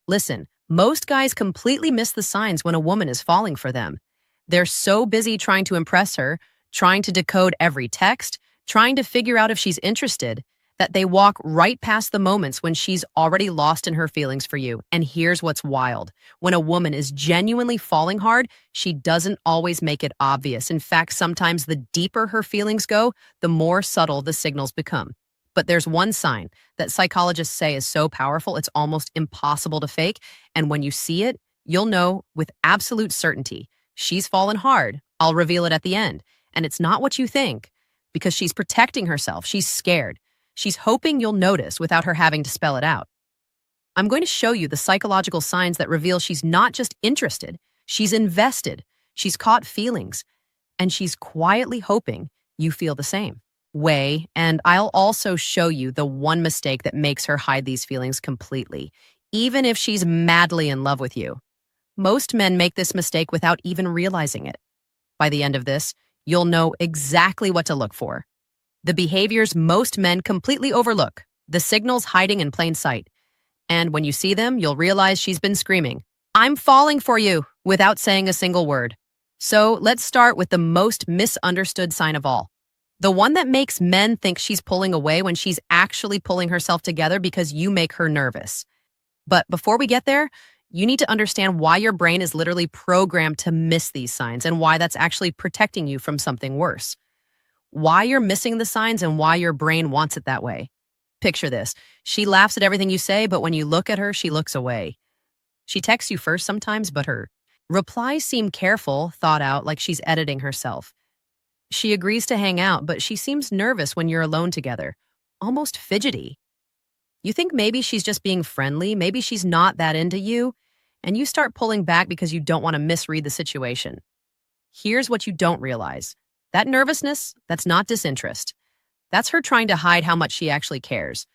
Listen, most guys completely miss the signs when a woman is falling for them. They're so busy trying to impress her, trying to decode every text, trying to figure out if she's interested, that they walk right past the moments when she's already lost in her feelings for you. And here's what's wild. When a woman is genuinely falling hard, she doesn't always make it obvious. In fact, sometimes the deeper her feelings go, the more subtle the signals become. But there's one sign that psychologists say is so powerful, it's almost impossible to fake. And when you see it, you'll know with absolute certainty. She's fallen hard. I'll reveal it at the end. And it's not what you think, because she's protecting herself. She's scared. She's hoping you'll notice without her having to spell it out. I'm going to show you the psychological signs that reveal she's not just interested, she's invested, she's caught feelings, and she's quietly hoping you feel the same way. And I'll also show you the one mistake that makes her hide these feelings completely, even if she's madly in love with you. Most men make this mistake without even realizing it. By the end of this, you'll know exactly what to look for. The behaviors most men completely overlook, the signals hiding in plain sight. And when you see them, you'll realize she's been screaming, "I'm falling for you," without saying a single word. So let's start with the most misunderstood sign of all. The one that makes men think she's pulling away when she's actually pulling herself together because you make her nervous. But before we get there, you need to understand why your brain is literally programmed to miss these signs and why that's actually protecting you from something worse. Why you're missing the signs and why your brain wants it that way. Picture this. She laughs at everything you say, but when you look at her, she looks away. She texts you first sometimes, but her replies seem careful, thought out, like she's editing herself. She agrees to hang out, but she seems nervous when you're alone together, almost fidgety. You think maybe she's just being friendly, maybe she's not that into you, and you start pulling back because you don't want to misread the situation. Here's what you don't realize. That nervousness, that's not disinterest. That's her trying to hide how much she actually cares.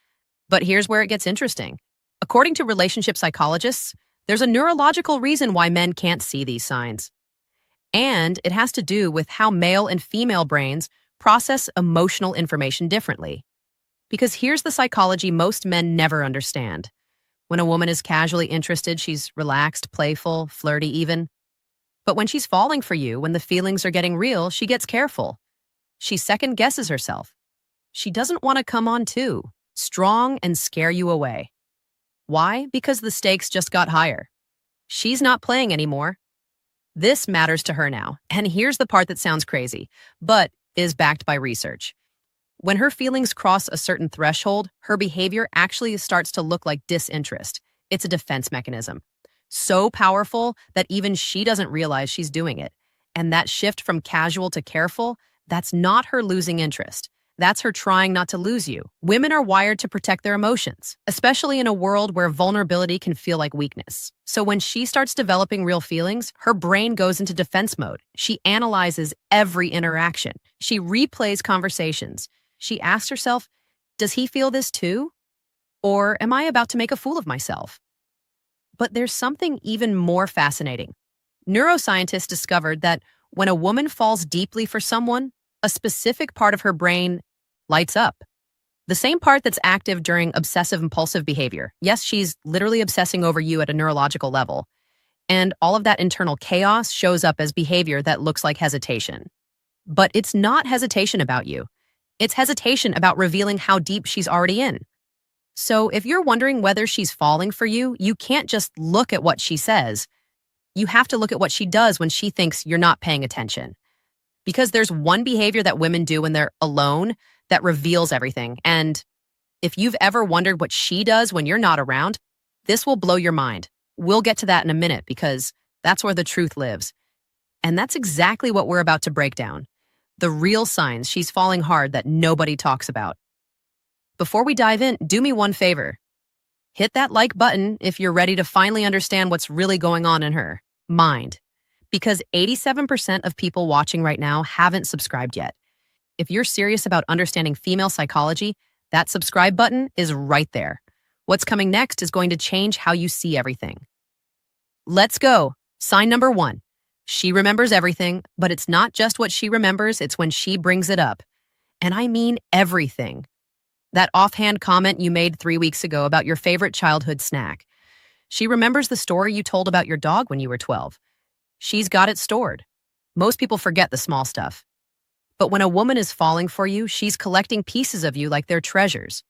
But here's where it gets interesting. According to relationship psychologists, there's a neurological reason why men can't see these signs. And it has to do with how male and female brains process emotional information differently. Because here's the psychology most men never understand. When a woman is casually interested, she's relaxed, playful, flirty even. But when she's falling for you, when the feelings are getting real, she gets careful. She second guesses herself. She doesn't want to come on too strong and scare you away. Why? Because the stakes just got higher. She's not playing anymore. This matters to her now. And here's the part that sounds crazy, but is backed by research. When her feelings cross a certain threshold, her behavior actually starts to look like disinterest. It's a defense mechanism. So powerful that even she doesn't realize she's doing it. And that shift from casual to careful, that's not her losing interest. That's her trying not to lose you. Women are wired to protect their emotions, especially in a world where vulnerability can feel like weakness. So when she starts developing real feelings, her brain goes into defense mode. She analyzes every interaction. She replays conversations. She asks herself, does he feel this too? Or am I about to make a fool of myself? But there's something even more fascinating. Neuroscientists discovered that when a woman falls deeply for someone, a specific part of her brain lights up. The same part that's active during obsessive-impulsive behavior. Yes, she's literally obsessing over you at a neurological level. And all of that internal chaos shows up as behavior that looks like hesitation. But it's not hesitation about you. It's hesitation about revealing how deep she's already in. So if you're wondering whether she's falling for you, you can't just look at what she says. You have to look at what she does when she thinks you're not paying attention. Because there's one behavior that women do when they're alone that reveals everything. And if you've ever wondered what she does when you're not around, this will blow your mind. We'll get to that in a minute because that's where the truth lives. And that's exactly what we're about to break down. The real signs she's falling hard that nobody talks about. Before we dive in, do me one favor. Hit that like button if you're ready to finally understand what's really going on in her mind. Because 87% of people watching right now haven't subscribed yet. If you're serious about understanding female psychology, that subscribe button is right there. What's coming next is going to change how you see everything. Let's go. Sign number 1. She remembers everything, but it's not just what she remembers, it's when she brings it up. And I mean everything. That offhand comment you made 3 weeks ago about your favorite childhood snack. She remembers the story you told about your dog when you were 12. She's got it stored. Most people forget the small stuff. But when a woman is falling for you, she's collecting pieces of you like they're treasures.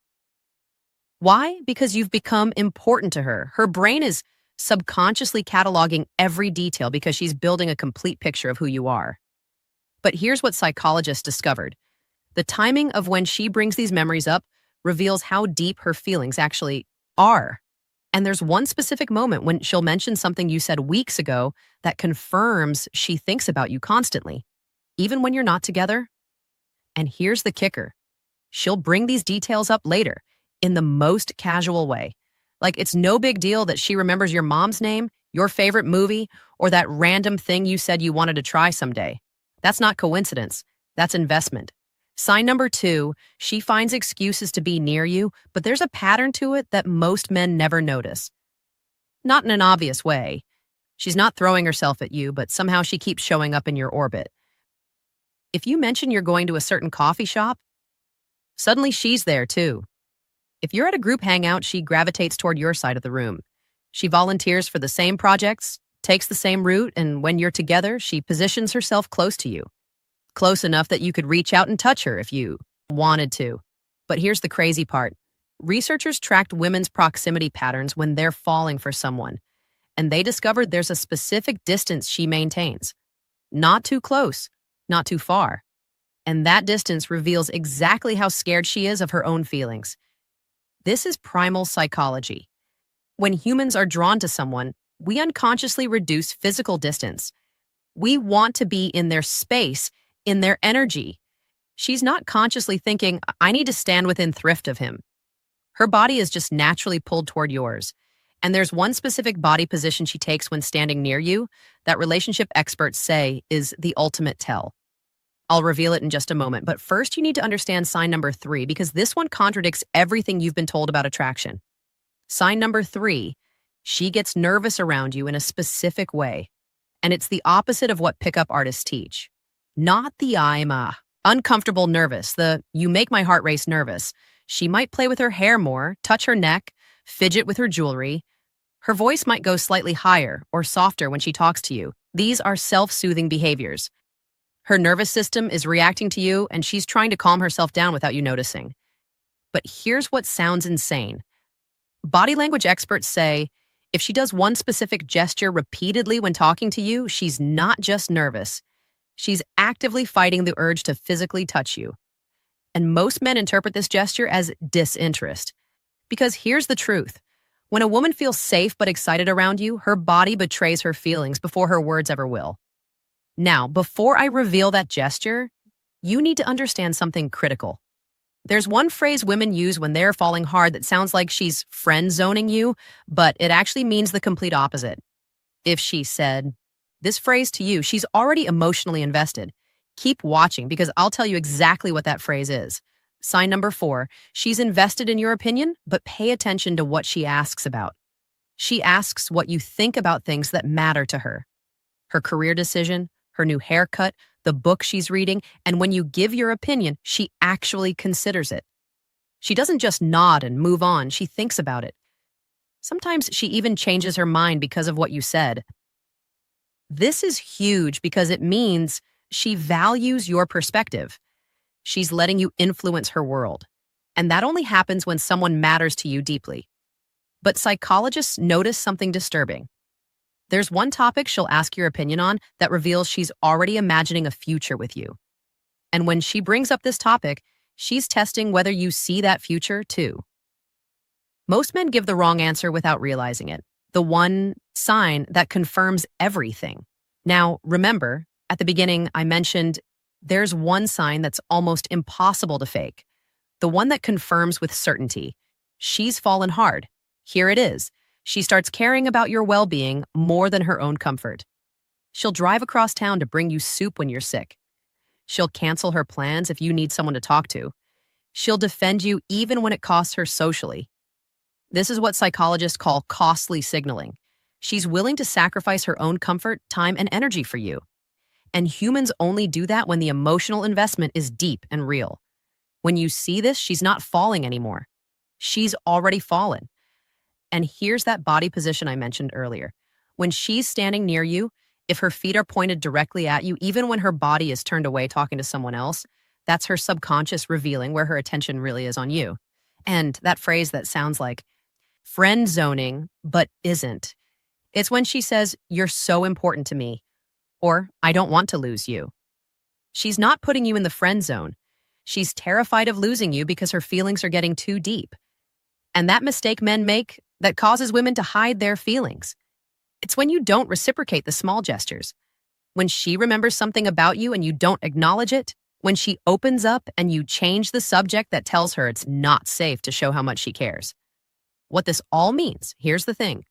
Why? Because you've become important to her. Her brain is subconsciously cataloging every detail because she's building a complete picture of who you are. But here's what psychologists discovered. The timing of when she brings these memories up reveals how deep her feelings actually are. And there's one specific moment when she'll mention something you said weeks ago that confirms she thinks about you constantly, even when you're not together. And here's the kicker. She'll bring these details up later in the most casual way. Like it's no big deal that she remembers your mom's name, your favorite movie, or that random thing you said you wanted to try someday. That's not coincidence. That's investment. Sign number 2, she finds excuses to be near you, but there's a pattern to it that most men never notice. Not in an obvious way. She's not throwing herself at you, but somehow she keeps showing up in your orbit. If you mention you're going to a certain coffee shop, suddenly she's there too. If you're at a group hangout, she gravitates toward your side of the room. She volunteers for the same projects, takes the same route, and when you're together, she positions herself close to you. Close enough that you could reach out and touch her if you wanted to. But here's the crazy part. Researchers tracked women's proximity patterns when they're falling for someone, and they discovered there's a specific distance she maintains. Not too close, not too far. And that distance reveals exactly how scared she is of her own feelings. This is primal psychology. When humans are drawn to someone, we unconsciously reduce physical distance. We want to be in their space, in their energy. She's not consciously thinking, I need to stand within thrift of him. Her body is just naturally pulled toward yours. And there's one specific body position she takes when standing near you that relationship experts say is the ultimate tell. I'll reveal it in just a moment, but first you need to understand sign number 3 because this one contradicts everything you've been told about attraction. Sign number 3, she gets nervous around you in a specific way. And it's the opposite of what pickup artists teach. Not the I'm uncomfortable nervous, the you make my heart race nervous. She might play with her hair more, touch her neck, fidget with her jewelry. Her voice might go slightly higher or softer when she talks to you. These are self-soothing behaviors. Her nervous system is reacting to you and she's trying to calm herself down without you noticing. But here's what sounds insane. Body language experts say if she does one specific gesture repeatedly when talking to you, she's not just nervous. She's actively fighting the urge to physically touch you. And most men interpret this gesture as disinterest. Because here's the truth. When a woman feels safe but excited around you, her body betrays her feelings before her words ever will. Now, before I reveal that gesture, you need to understand something critical. There's one phrase women use when they're falling hard that sounds like she's friend-zoning you, but it actually means the complete opposite. If she said this phrase to you, she's already emotionally invested. Keep watching because I'll tell you exactly what that phrase is. Sign number 4, she's invested in your opinion, but pay attention to what she asks about. She asks what you think about things that matter to her. Her career decision, her new haircut, the book she's reading, and when you give your opinion, she actually considers it. She doesn't just nod and move on, she thinks about it. Sometimes she even changes her mind because of what you said. This is huge because it means she values your perspective. She's letting you influence her world. And that only happens when someone matters to you deeply. But psychologists notice something disturbing. There's one topic she'll ask your opinion on that reveals she's already imagining a future with you. And when she brings up this topic, she's testing whether you see that future too. Most men give the wrong answer without realizing it. The one sign that confirms everything. Now, remember, at the beginning, I mentioned there's one sign that's almost impossible to fake. The one that confirms with certainty. She's fallen hard. Here it is. She starts caring about your well-being more than her own comfort. She'll drive across town to bring you soup when you're sick. She'll cancel her plans if you need someone to talk to. She'll defend you even when it costs her socially. This is what psychologists call costly signaling. She's willing to sacrifice her own comfort, time, and energy for you. And humans only do that when the emotional investment is deep and real. When you see this, she's not falling anymore. She's already fallen. And here's that body position I mentioned earlier. When she's standing near you, if her feet are pointed directly at you, even when her body is turned away talking to someone else, that's her subconscious revealing where her attention really is on you. And that phrase that sounds like friend zoning, but isn't. It's when she says, "You're so important to me," or "I don't want to lose you." She's not putting you in the friend zone. She's terrified of losing you because her feelings are getting too deep. And that mistake men make that causes women to hide their feelings. It's when you don't reciprocate the small gestures. When she remembers something about you and you don't acknowledge it. When she opens up and you change the subject that tells her it's not safe to show how much she cares. What this all means, here's the thing.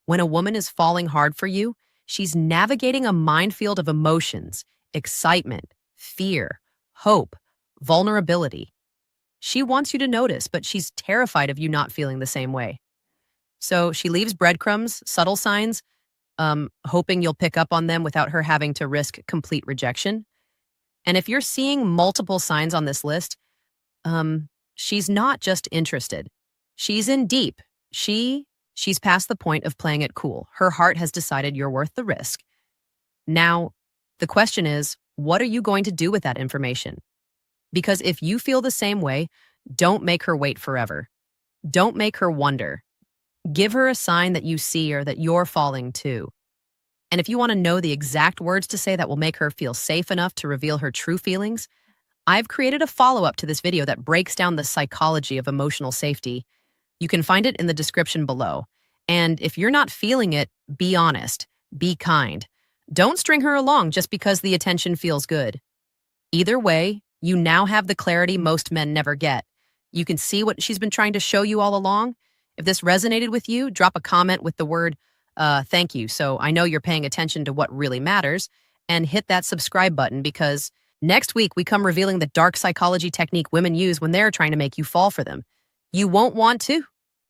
When a woman is falling hard for you, she's navigating a minefield of emotions, excitement, fear, hope, vulnerability. She wants you to notice, but she's terrified of you not feeling the same way. So she leaves breadcrumbs, subtle signs, hoping you'll pick up on them without her having to risk complete rejection. And if you're seeing multiple signs on this list, she's not just interested. She's in deep. She's past the point of playing it cool. Her heart has decided you're worth the risk. Now, the question is, what are you going to do with that information? Because if you feel the same way, don't make her wait forever. Don't make her wonder. Give her a sign that you see or that you're falling too. And if you want to know the exact words to say that will make her feel safe enough to reveal her true feelings, I've created a follow-up to this video that breaks down the psychology of emotional safety. You can find it in the description below. And if you're not feeling it, be honest. Be kind. Don't string her along just because the attention feels good. Either way, you now have the clarity most men never get. You can see what she's been trying to show you all along. If this resonated with you, drop a comment with the word thank you, so I know you're paying attention to what really matters, and hit that subscribe button because next week we come revealing the dark psychology technique women use when they're trying to make you fall for them. You won't want to.